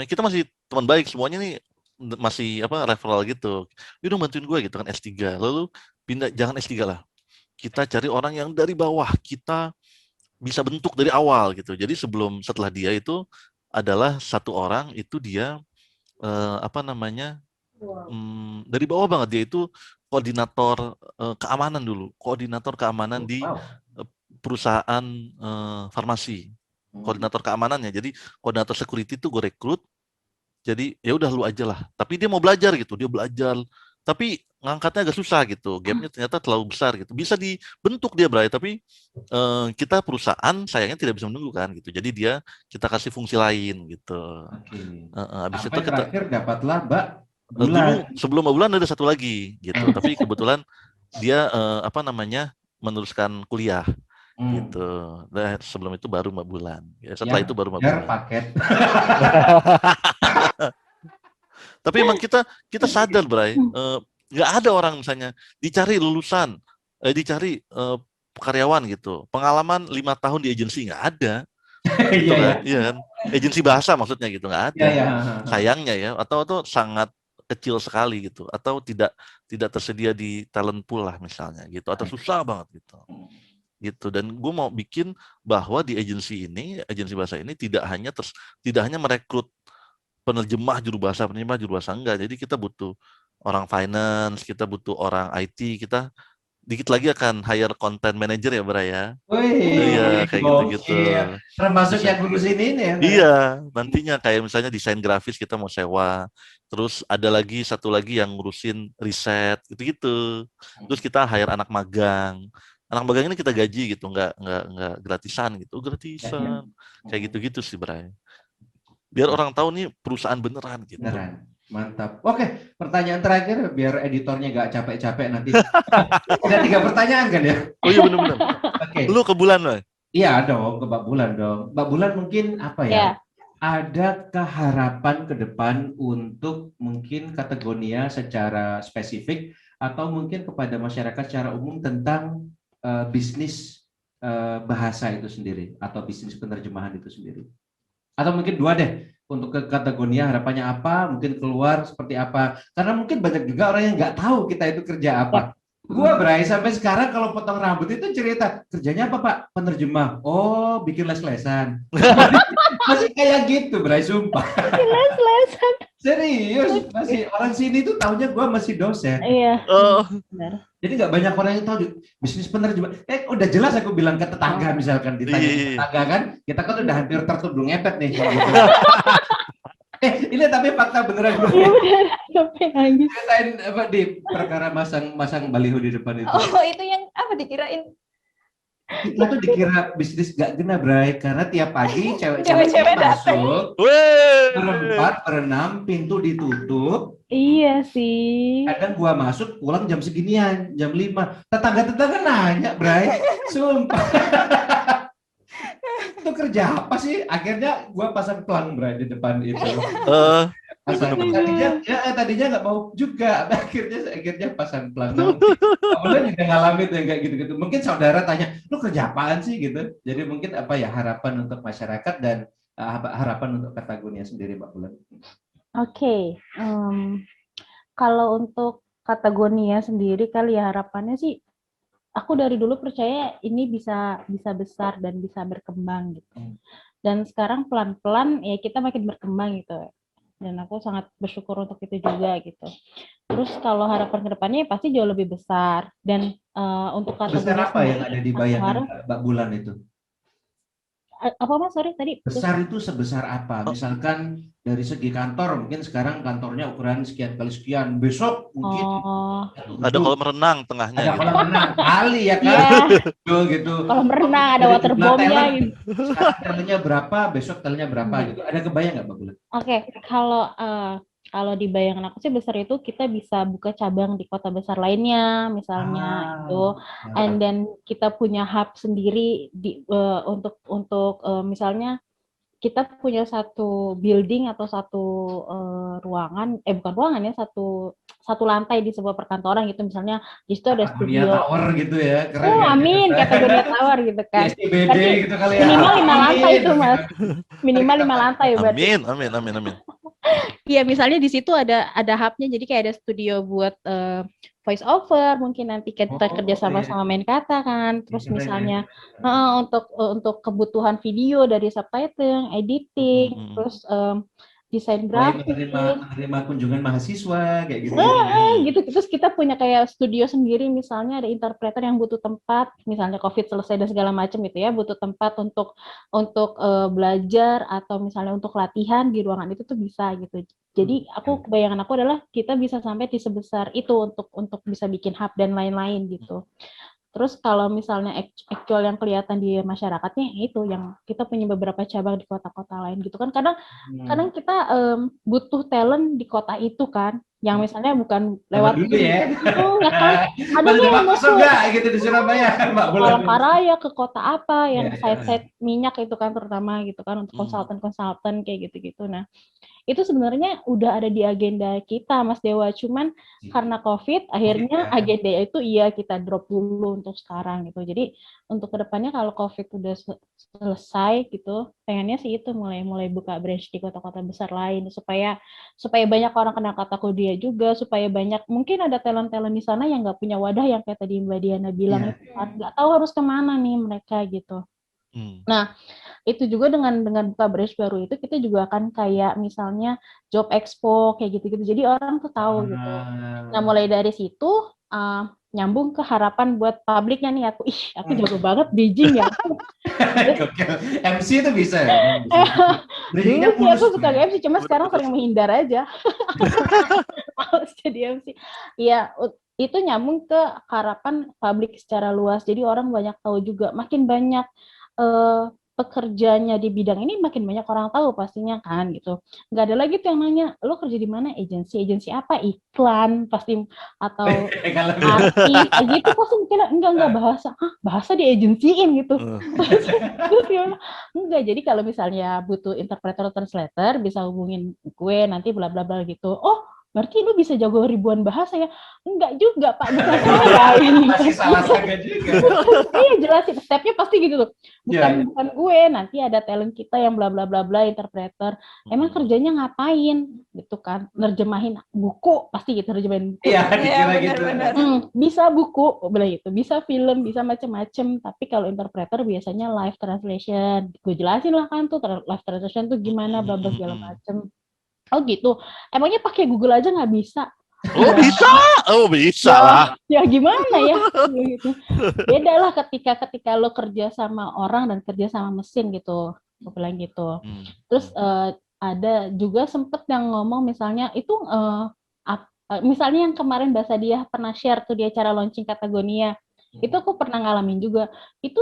kita masih teman baik, semuanya nih masih referral gitu. Yaudah bantuin gue gitu kan S3. Lalu pindah, jangan S3 lah. Kita cari orang yang dari bawah, kita bisa bentuk dari awal gitu. Jadi setelah dia itu adalah satu orang, itu dia dari bawah banget. Dia itu koordinator keamanan dulu, di perusahaan farmasi, koordinator keamanannya. Jadi koordinator security itu gue rekrut. Jadi ya udah lu aja lah. Tapi dia mau belajar gitu, dia belajar. Tapi ngangkatnya agak susah gitu, gapnya ternyata terlalu besar gitu. Bisa dibentuk dia, Bray, tapi kita perusahaan sayangnya tidak bisa menunggu kan gitu. Jadi kita kasih fungsi lain gitu. Habis itu kita terakhir dapatlah Mbak Bulan. Dulu sebelum Mbak Bulan ada satu lagi gitu, tapi kebetulan dia meneruskan kuliah gitu. Nah, sebelum itu baru Mbak Bulan. Ya, setelah itu baru Mbak Bulan. Paket. Tapi emang kita sadar, Bray, nggak ada orang misalnya dicari lulusan, dicari karyawan gitu, pengalaman 5 tahun di agensi, nggak ada. Gitu kan? Iya kan? Agensi bahasa maksudnya gitu, nggak ada. Sayangnya ya, atau sangat kecil sekali gitu, atau tidak tersedia di talent pool lah misalnya gitu, atau susah banget gitu. Dan gue mau bikin bahwa di agensi bahasa ini tidak hanya merekrut penerjemah juru bahasa enggak. Jadi kita butuh orang finance, kita butuh orang IT, kita dikit lagi akan hire content manager ya, Bray ya. Iya, kayak gitu-gitu. Termasuk yang ngurusin ini ya. Iya, nantinya kayak misalnya desain grafis kita mau sewa. Terus ada lagi satu lagi yang ngurusin riset, gitu-gitu. Terus kita hire anak magang. Anak magang ini kita gaji gitu, nggak gratisan gitu. Gratisan. Kayak gitu-gitu sih, Bray. Biar orang tahu nih perusahaan beneran gitu. Beneran. Mantap. Oke, pertanyaan terakhir biar editornya nggak capek-capek nanti. Ada 3 pertanyaan kan ya? Oh iya benar-benar. Oke. Lu ke Bulan, Bray? Iya dong, ke Mbak Bulan dong. Mbak Bulan mungkin apa ya? Adakah harapan ke depan untuk mungkin Katagonia secara spesifik atau mungkin kepada masyarakat secara umum tentang bisnis bahasa itu sendiri atau bisnis penerjemahan itu sendiri? Atau mungkin 2 deh, untuk ke Katagonia harapannya apa, mungkin keluar seperti apa. Karena mungkin banyak juga orang yang nggak tahu kita itu kerja apa. Gua, Bray, sampai sekarang kalau potong rambut itu cerita, kerjanya apa, Pak? Penerjemah. Oh, bikin les-lesan. Masih kayak gitu, Bray, sumpah. Les-lesan. Serius, masih orang sini tuh taunya gua masih dosen. Iya. Benar. Jadi nggak banyak orang yang tahu bisnis penerjemah. Udah jelas aku bilang ke tetangga misalkan ditanya tetangga kan, kita kan udah hampir tertuduh ngepet nih. Gitu. Ini tapi fakta beneran. Iya benar. Sampai nangis. Ceritain apa di perkara masang baliho di depan itu. Oh, itu yang apa dikirain? Kita tuh dikira bisnis gak kena, Bray, karena tiap pagi cewek-cewek masuk, berempat, berenam, pintu ditutup. Iya sih. Kadang gua masuk pulang jam seginian, jam 5. Tetangga-tetangga nanya, Bray, sumpah. Itu kerja apa sih? Akhirnya gua pasang pelang, Bray, di depan itu. Tadinya nggak mau juga, akhirnya pasang pelang. Kemudian juga ngalamin yang kayak gitu-gitu. Mungkin saudara tanya, lu kerja apaan sih gitu? Jadi mungkin apa ya harapan untuk masyarakat dan harapan untuk Katagonia sendiri, Mbak Bulan? Oke, kalau untuk Katagonia sendiri kali ya harapannya sih, aku dari dulu percaya ini bisa besar dan bisa berkembang gitu. Dan sekarang pelan-pelan ya kita makin berkembang gitu. Dan aku sangat bersyukur untuk itu juga gitu. Terus kalau harapan ke depannya pasti jauh lebih besar. Dan untuk Besar Katagonia apa yang ada di bayangan harap, Mbak Bulan itu? apa Mas? Sorry tadi. Besar itu sebesar apa? Misalkan dari segi kantor, mungkin sekarang kantornya ukuran sekian kali sekian, besok mungkin ada kolam renang tengahnya ada gitu. kolam renang kali ya kan? Iya, Gitu. kolam renang, ada Dari jumlah waterbombnya talent, gitu. sekarang talentnya berapa, besok talentnya berapa gitu. Ada kebayang nggak, Mbak Bulan? Oke, kalau di bayangan aku sih besar itu kita bisa buka cabang di kota besar lainnya, misalnya itu, and then kita punya hub sendiri untuk misalnya kita punya satu building atau satu ruangan, bukan ruangan ya, satu lantai di sebuah perkantoran gitu, misalnya di situ ada Katagonia studio. Tower gitu ya, keren Oh, ya. amin, Katagonia Tower gitu kan. SCBD Berarti gitu kali ya. minimal 5 lantai Amin. itu, Mas. Minimal 5 lantai berarti. Amin. Iya, misalnya di situ ada hubnya, jadi kayak ada studio buat voice over, mungkin nanti kita kerja sama main kata kan, terus misalnya untuk kebutuhan video dari subtitle, editing, terus desain grafis, menerima kunjungan mahasiswa kayak gitu. Gitu. Terus kita punya kayak studio sendiri, misalnya ada interpreter yang butuh tempat, misalnya COVID selesai dan segala macam gitu ya, butuh tempat untuk belajar atau misalnya untuk latihan di ruangan itu tuh bisa gitu. Jadi kebayangan aku adalah kita bisa sampai di sebesar itu untuk bisa bikin hub dan lain-lain gitu. Terus kalau misalnya actual yang kelihatan di masyarakatnya itu yang kita punya beberapa cabang di kota-kota lain gitu kan. Kadang kita butuh talent di kota itu kan, yang misalnya bukan lewat dulu ya. Itu ya kan. Ada yang masuk enggak gitu di Surabaya, Mbak Bulan. Palangkaraya ke kota apa yang site-site minyak itu kan terutama gitu kan, untuk konsultan kayak gitu-gitu. Nah, itu sebenarnya udah ada di agenda kita, Mas Dewa. Cuman karena COVID, akhirnya agenda itu kita drop dulu untuk sekarang gitu. Jadi untuk kedepannya kalau COVID udah selesai gitu, pengennya sih itu mulai buka branch di kota-kota besar lain supaya banyak orang kenal Katagonia juga, supaya banyak mungkin ada talent-talent di sana yang nggak punya wadah yang kayak tadi Mbak Diana bilang itu kan, nggak tahu harus kemana nih mereka gitu. Nah, itu juga dengan buka branch baru itu kita juga akan kayak misalnya job expo kayak gitu-gitu. Jadi orang tuh tahu gitu. Nah, mulai dari situ nyambung ke harapan buat publiknya nih aku jago banget bridging ya. MC itu bisa ya. Dulu sih aku suka MC, cuma sekarang sering menghindar aja. Males jadi MC. Iya, itu nyambung ke harapan publik secara luas. Jadi orang banyak tahu juga, makin banyak pekerjanya di bidang ini makin banyak orang tahu pastinya kan gitu. Nggak ada lagi tuh yang nanya, lo kerja di mana? Agensi apa? Iklan pasti, atau artis gitu pasti mungkin enggak bahasa di agensiin gitu. Terus enggak, jadi kalau misalnya butuh interpreter translator bisa hubungin gue nanti bla bla bla gitu. Oh, berarti lu bisa jago ribuan bahasa ya? Enggak juga, Pak. Bukan saya. Masih salah sangka juga. Iya, jelasin. Stepnya pasti gitu tuh. Bukan gue, nanti ada talent kita yang bla bla bla bla, interpreter. Emang kerjanya ngapain? Gitu kan. Nerjemahin buku, pasti gitu, nerjemahin buku. Iya, dikira gitu. Bisa buku, bilang gitu. Bisa film, bisa macam-macam. Tapi kalau interpreter biasanya live translation. Gue jelasin lah kan tuh, live translation tuh gimana, bla bla segala macam. Oh gitu. Emangnya pakai Google aja nggak bisa? Bisa lah. Ya gimana ya? Gitu. Beda lah ketika lo kerja sama orang dan kerja sama mesin gitu. Gue bilang gitu. Terus ada juga sempet yang ngomong misalnya itu misalnya yang kemarin Mbak Sadia pernah share tuh di acara launching Katagonia. Itu aku pernah ngalamin juga. Itu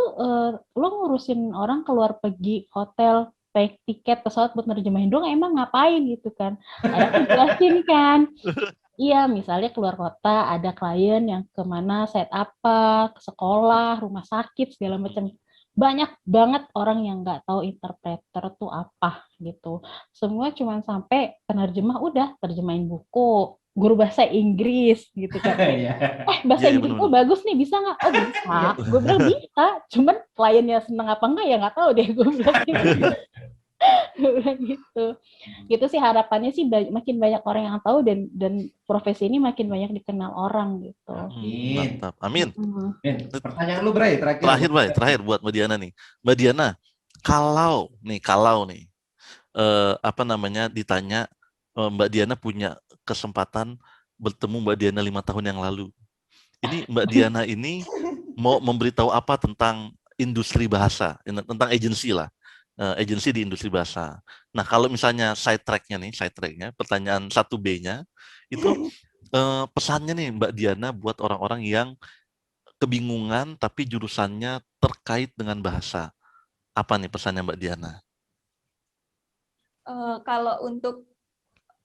lo ngurusin orang keluar pergi hotel, baik tiket pesawat buat nerjemahin doang, emang ngapain gitu kan? Ada aku jelasin kan. Iya, misalnya keluar kota, ada klien yang kemana, set apa, ke sekolah, rumah sakit, segala macam. Banyak banget orang yang nggak tahu interpreter tuh apa gitu. Semua cuma sampai penerjemah udah terjemahin buku, guru bahasa Inggris gitu kan. Bahasa Inggris bagus nih, bisa nggak? Oh bisa. Gue bilang bisa, cuman kliennya seneng apa enggak ya nggak tahu deh gue bilang. gitu. Gitu sih harapannya sih makin banyak orang yang tahu dan profesi ini makin banyak dikenal orang gitu. Amin. Mantap. Amin. Pertanyaan lu, Bray, Terakhir, Bray, terakhir buat Mbak Diana nih. Mbak Diana, kalau nih ditanya Mbak Diana punya kesempatan bertemu Mbak Diana 5 tahun yang lalu. Ini Mbak Diana ini mau memberitahu apa tentang industri bahasa, tentang agensi lah, agensi di industri bahasa. Nah, kalau misalnya side tracknya, pertanyaan 1B-nya, itu pesannya nih Mbak Diana buat orang-orang yang kebingungan tapi jurusannya terkait dengan bahasa. Apa nih pesannya Mbak Diana? Kalau untuk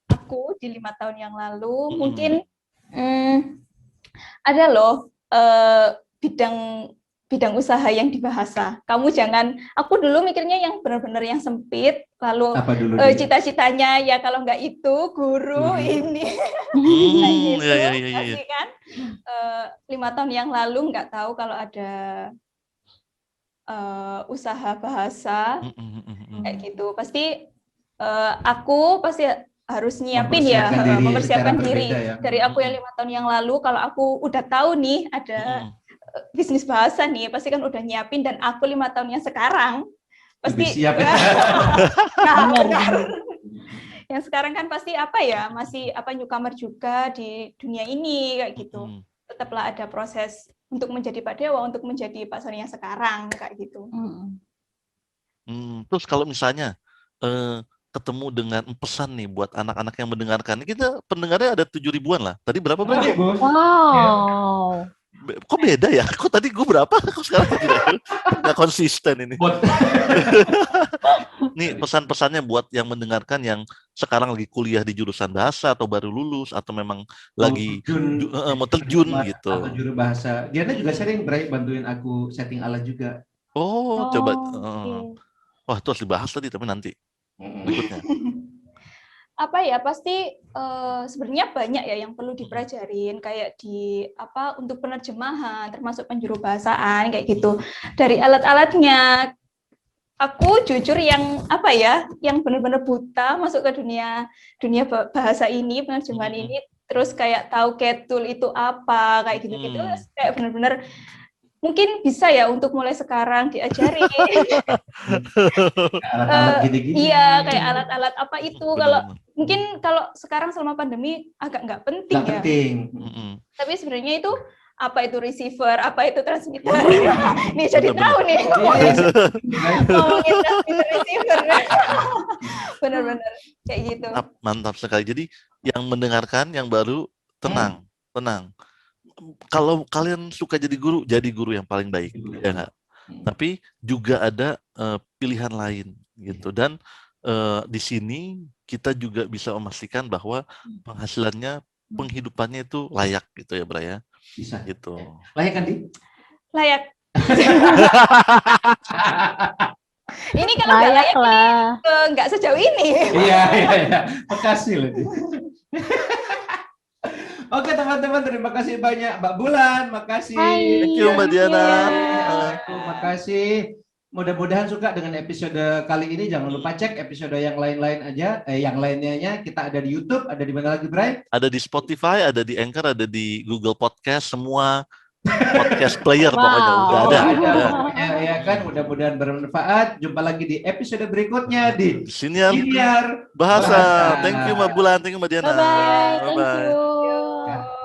aku di 5 tahun yang lalu, mungkin ada loh bidang usaha yang di bahasa. Kamu jangan, aku dulu mikirnya yang benar-benar yang sempit, lalu cita-citanya ya kalau nggak itu guru ini. Pasti kan 5 tahun yang lalu nggak tahu kalau ada usaha bahasa kayak gitu. Pasti aku pasti harus nyiapin mempersiapkan diri. Dari aku yang 5 tahun yang lalu, kalau aku udah tahu nih ada bisnis bahasa nih, pasti kan udah nyiapin, dan aku 5 tahun yang sekarang pasti siap. Yang sekarang kan pasti masih newcomer juga di dunia ini kayak gitu. Tetaplah ada proses untuk menjadi Pak Dewa, untuk menjadi Pak Sony yang sekarang kayak gitu. Terus kalau misalnya ketemu dengan pesan nih buat anak-anak yang mendengarkan, kita pendengarnya ada 7.000-an lah. Tadi berapa berarti? Wow. Kok beda ya? Kok tadi gue berapa? Kok sekarang nggak konsisten ini? Nih pesan-pesannya buat yang mendengarkan yang sekarang lagi kuliah di jurusan bahasa atau baru lulus atau memang lagi mau terjun gitu. Atau juru bahasa. Diana juga sering bantuin aku setting alat juga. Coba. Wah, itu harus dibahas tadi tapi nanti berikutnya. Pasti sebenarnya banyak ya yang perlu dipelajarin, kayak untuk penerjemahan, termasuk penjuru bahasaan kayak gitu. Dari alat-alatnya, aku jujur yang benar-benar buta masuk ke dunia bahasa ini, penerjemahan ini, terus kayak tahu ketul itu apa kayak gitu-gitu, kayak benar-benar mungkin bisa ya untuk mulai sekarang diajari. Alat-alat gini-gini. Iya, kayak alat-alat apa itu. Kalau sekarang selama pandemi agak nggak penting. Tapi sebenarnya itu apa itu receiver, apa itu transmitter. Nih jadi tahu nih. Ngomongin transmitter receiver. Benar-benar kayak gitu. Mantap sekali. Jadi yang mendengarkan yang baru tenang. Kalau kalian suka jadi guru yang paling baik, ya nggak? Tapi juga ada pilihan lain gitu, dan di sini kita juga bisa memastikan bahwa penghasilannya, penghidupannya itu layak gitu ya, Bray ya. Bisa. Gitu. Layak kan, Di? Layak. Ini kalau nggak layak nggak sejauh ini. Iya. Makasih loh. Oke teman-teman, terima kasih banyak Mbak Bulan, makasih. Thank you Mbak Diana. Terima kasih. Mudah-mudahan suka dengan episode kali ini. Jangan lupa cek episode yang lain-lain aja. Yang lainnya kita ada di YouTube, ada di mana lagi, Bray? Ada di Spotify, ada di Anchor, ada di Google Podcast, semua podcast player pokoknya udah ada. Ya kan, mudah-mudahan bermanfaat. Jumpa lagi di episode berikutnya di Siniar Bahasa. Thank you Mbak Bulan, thank you Mbak Diana. Bye-bye. Thank you. Ya.